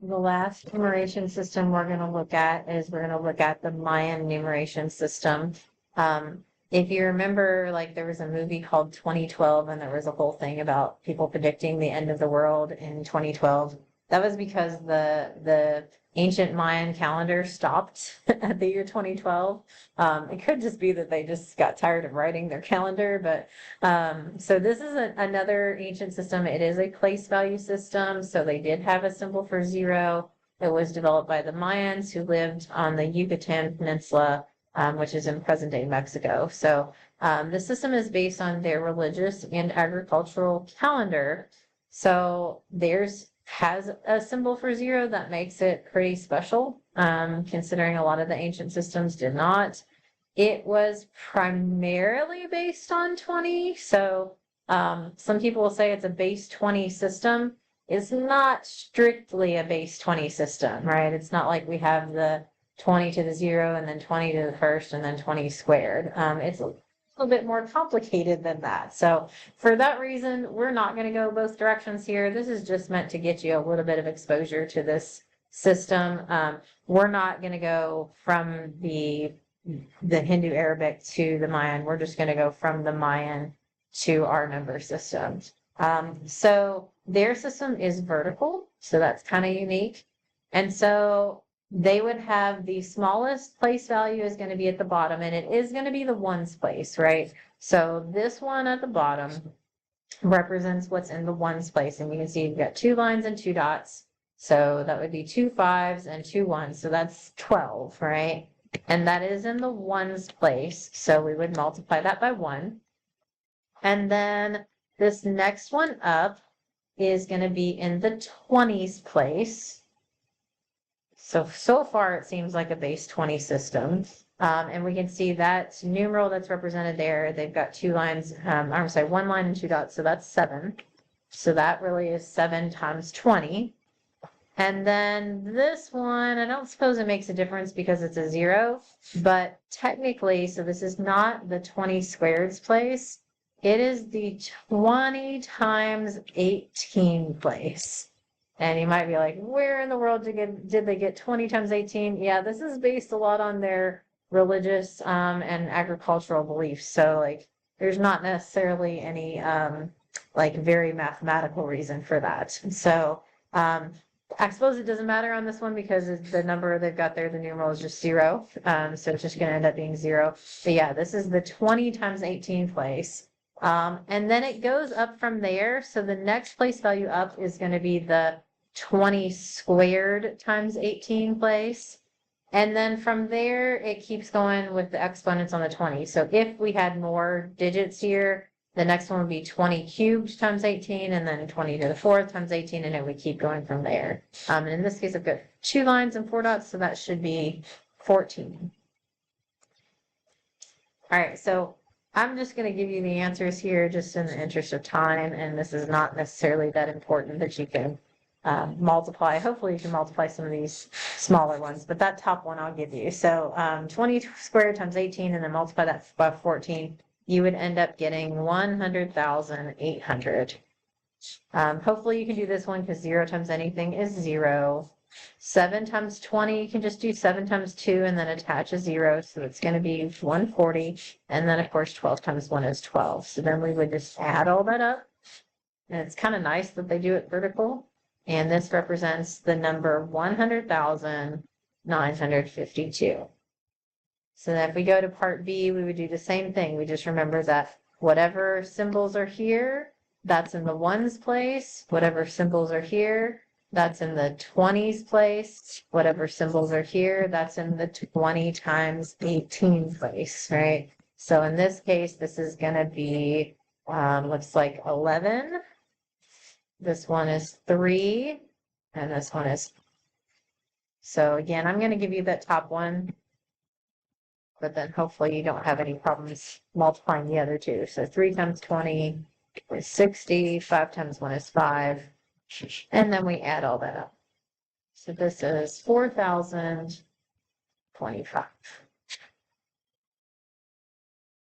The last numeration system we're going to look at the Mayan numeration system. If you remember, like there was a movie called 2012, and there was a whole thing about people predicting the end of the world in 2012. That was because the ancient Mayan calendar stopped at the year 2012. It could just be that they just got tired of writing their calendar, but so this is another ancient system. It is a place value system, so they did have a symbol for zero. It was developed by the Mayans who lived on the Yucatan Peninsula, which is in present-day Mexico. So the system is based on their religious and agricultural calendar. So theirs has a symbol for zero that makes it pretty special, considering a lot of the ancient systems did not. It was primarily based on 20. So some people will say it's a base 20 system. It's not strictly a base 20 system, right? It's not like we have the 20 to the 0 and then 20 to the first and then 20 squared. It's a little bit more complicated than that. So for that reason, we're not going to go both directions here. This is just meant to get you a little bit of exposure to this system. We're not going to go from the Hindu Arabic to the Mayan. We're just going to go from the Mayan to our number system. So their system is vertical, so that's kind of unique. And so they would have the smallest place value is going to be at the bottom, and it is going to be the ones place, right? So this one at the bottom represents what's in the ones place, and you can see you've got 2 lines and 2 dots. So that would be 2 5s and 2 1s. So that's 12, right? And that is in the ones place. So we would multiply that by 1. And then this next one up is going to be in the 20s place. So far it seems like a base 20 system. And we can see that numeral that's represented there, they've got 2 lines, I'm sorry, 1 line and 2 dots, so that's 7. So that really is 7 times 20. And then this one, I don't suppose it makes a difference because it's a 0, but technically, so this is not the 20 squareds place, it is the 20 times 18 place. And you might be like, where in the world did they get 20 times 18? Yeah, this is based a lot on their religious and agricultural beliefs. So like, there's not necessarily any like very mathematical reason for that. So I suppose it doesn't matter on this one because the number they've got there, the numeral is just 0. So it's just going to end up being 0. But yeah, this is the 20 times 18 place. And then it goes up from there. So the next place value up is going to be the 20 squared times 18 place. And then from there, it keeps going with the exponents on the 20. So if we had more digits here, the next one would be 20 cubed times 18, and then 20 to the 4th times 18, and it would keep going from there. And in this case, I've got 2 lines and 4 dots, so that should be 14. All right, so I'm just going to give you the answers here just in the interest of time, and this is not necessarily that important that you can multiply. Hopefully you can multiply some of these smaller ones, but that top one I'll give you. So 20 squared times 18 and then multiply that by 14, you would end up getting 100,800. Hopefully you can do this one because 0 times anything is 0. 7 times 20, you can just do 7 times 2 and then attach a 0. So it's going to be 140. And then of course 12 times 1 is 12. So then we would just add all that up. And it's kind of nice that they do it vertical. And this represents the number 100,952. So then if we go to part B, we would do the same thing. We just remember that whatever symbols are here, that's in the ones place. Whatever symbols are here, that's in the 20s place. Whatever symbols are here, that's in the 20 times 18 place, right? So in this case, this is going to be, looks like 11. This one is 3, and this one is. So again, I'm going to give you that top one, but then hopefully you don't have any problems multiplying the other two. So 3 times 20 is 60, 5 times 1 is 5, and then we add all that up. So this is 4,025.